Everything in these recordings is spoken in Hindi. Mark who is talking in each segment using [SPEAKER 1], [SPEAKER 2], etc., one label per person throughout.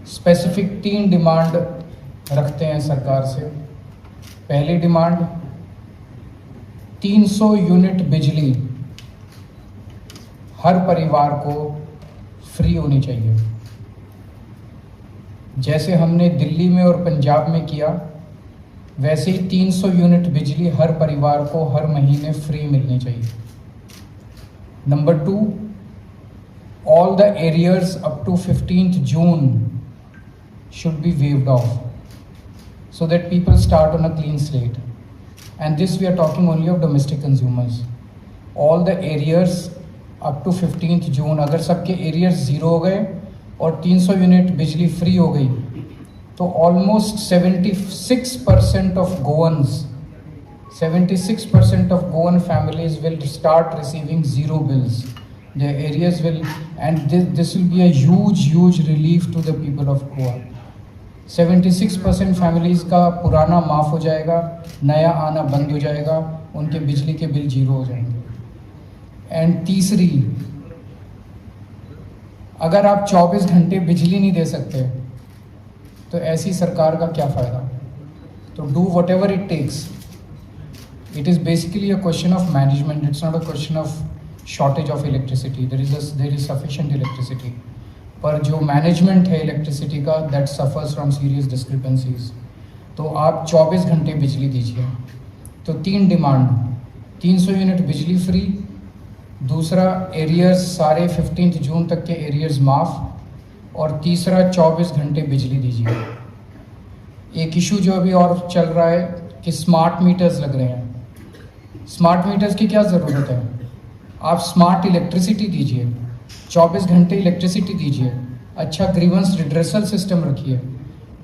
[SPEAKER 1] स्पेसिफिक 3 डिमांड रखते हैं सरकार से। पहली डिमांड 300 यूनिट बिजली हर परिवार को फ्री होनी चाहिए, जैसे हमने दिल्ली में और पंजाब में किया वैसे ही 300 यूनिट बिजली हर परिवार को हर महीने फ्री मिलनी चाहिए। Number 2, all the arrears up to 15th June should be waived off so that people start on a clean slate. And this we are talking only of domestic consumers. All the arrears up to 15th June, अगर सबके arrears ज़ीरो हो गए और 300 यूनिट बिजली फ्री हो गई तो almost 76% of Goans, 76% of Goan families will start receiving zero bills. The areas will, and this will be a huge relief to the people of Goa. 76% families का पुराना माफ़ हो जाएगा, नया आना बंद हो जाएगा, उनके बिजली के बिल जीरो हो जाएंगे। एंड तीसरी, अगर आप 24 घंटे बिजली नहीं दे सकते तो ऐसी सरकार का क्या फ़ायदा। तो do what ever it takes. It is basically a question of management, it's not a question of shortage of electricity. There is sufficient electricity, पर जो मैनेजमेंट है इलेक्ट्रिसिटी का that suffers from serious discrepancies. तो आप 24 घंटे बिजली दीजिए। तो 3 डिमांड, 300 यूनिट बिजली फ्री, दूसरा एरियर्स सारे 15 जून तक के एरियर्स माफ़, और तीसरा 24 घंटे बिजली दीजिए। एक इशू जो अभी और चल रहा है कि स्मार्ट मीटर्स लग रहे हैं। स्मार्ट मीटर्स की क्या ज़रूरत है? आप स्मार्ट इलेक्ट्रिसिटी दीजिए, 24 घंटे इलेक्ट्रिसिटी दीजिए, अच्छा ग्रीवेंस रिड्रेसल सिस्टम रखिए।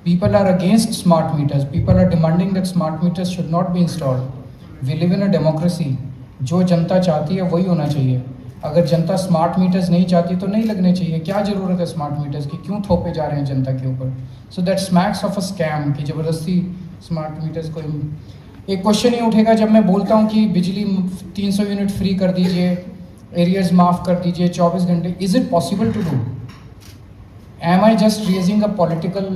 [SPEAKER 1] People are against smart meters, people are demanding that smart meters should not be installed. We live in a democracy, जो जनता चाहती है वही होना चाहिए। अगर जनता स्मार्ट मीटर्स नहीं चाहती तो नहीं लगने चाहिए। क्या ज़रूरत है स्मार्ट मीटर्स की? क्यों थोपे जा रहे हैं जनता के ऊपर? So that smacks of a scam कि ज़बरदस्ती स्मार्ट मीटर्स को। एक क्वेश्चन ही उठेगा जब मैं बोलता हूँ कि बिजली 300 यूनिट फ्री कर दीजिए, एरियर्स माफ़ कर दीजिए 24 घंटे। Is it possible to do? Am I just raising a political,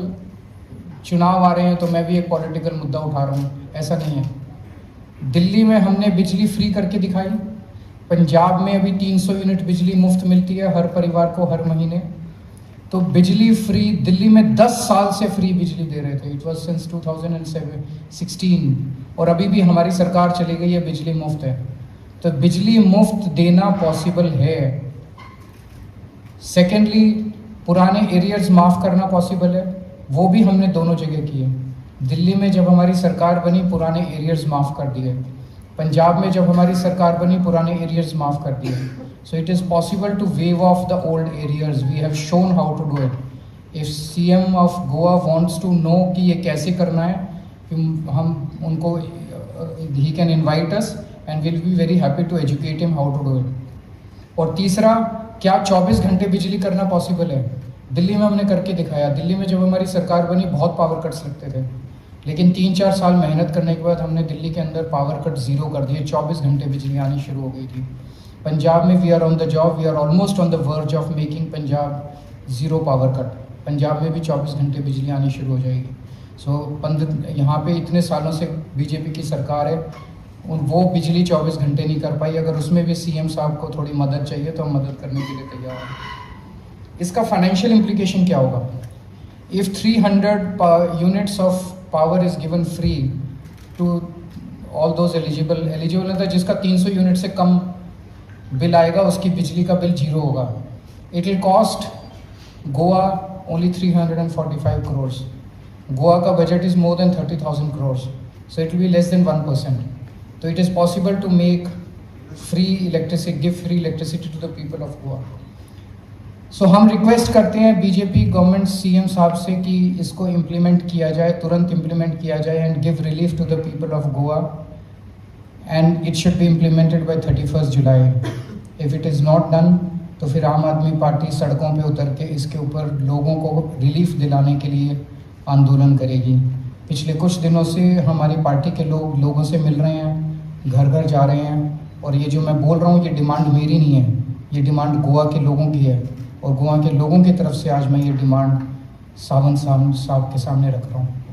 [SPEAKER 1] चुनाव आ रहे हैं तो मैं भी एक पॉलिटिकल मुद्दा उठा रहा हूँ? ऐसा नहीं है। दिल्ली में हमने बिजली फ्री करके दिखाई, पंजाब में अभी 300 यूनिट बिजली मुफ्त मिलती है हर परिवार को हर महीने। तो बिजली फ्री दिल्ली में 10 साल से फ्री बिजली दे रहे थे। इट वाज सिंस 2016, और अभी भी हमारी सरकार चली गई है, बिजली मुफ्त है। तो बिजली मुफ्त देना पॉसिबल है। सेकेंडली, पुराने एरियर्स माफ़ करना पॉसिबल है, वो भी हमने दोनों जगह किए। दिल्ली में जब हमारी सरकार बनी पुराने एरियर्स माफ़ कर दिए, पंजाब में जब हमारी सरकार बनी पुराने एरियर्स माफ़ कर दिए। So it is possible to waive off the old arrears. We have shown how to do it. If CM of Goa wants to know कि ये कैसे करना है, हम उनको, he can invite us and will be very happy to educate him how to do it. और तीसरा, क्या 24 घंटे बिजली करना पॉसिबल है? दिल्ली में हमने करके दिखाया। दिल्ली में जब हमारी सरकार बनी बहुत पावर कट्स लगते थे, लेकिन 3-4 साल मेहनत करने के बाद हमने दिल्ली के अंदर पावर कट ज़ीरो कर दिए, 24 घंटे बिजली आनी शुरू हो गई थी। पंजाब में we are on the job, we are almost on the verge of making Punjab zero power cut. Punjab में भी 24 घंटे बिजली आनी शुरू हो जाएगी। सो यहाँ पे इतने सालों से बीजेपी की सरकार है, वो बिजली 24 घंटे नहीं कर पाई। अगर उसमें भी सीएम साहब को थोड़ी मदद चाहिए तो हम मदद करने के लिए तैयार हैं। इसका फाइनेंशियल इम्प्लीकेशन क्या होगा? If 300 units of power is given free to all those eligible है जिसका 300 यूनिट से कम बिल आएगा उसकी बिजली का बिल जीरो होगा। It will cost Goa only 345 crore. Goa का budget is more than 30,000 crore, so it will be less than 1%। तो it is possible to make free electricity, give free electricity to the people of Goa. So हम रिक्वेस्ट करते हैं बीजेपी गवर्नमेंट सीएम साहब से कि इसको इम्प्लीमेंट किया जाए, तुरंत इम्प्लीमेंट किया जाए and give relief to the people of Goa, and it should be implemented by 31 July. If it is not done तो फिर आम आदमी पार्टी सड़कों पे उतर के इसके ऊपर लोगों को रिलीफ दिलाने के लिए आंदोलन करेगी। पिछले कुछ दिनों से हमारी पार्टी के लोग लोगों से मिल रहे हैं, घर घर जा रहे हैं, और ये जो मैं बोल रहा हूँ ये डिमांड मेरी नहीं है, ये डिमांड गोवा के लोगों की है, और गोवा के लोगों की तरफ से आज मैं ये डिमांड सावंत साहब के सामने रख रहा हूँ।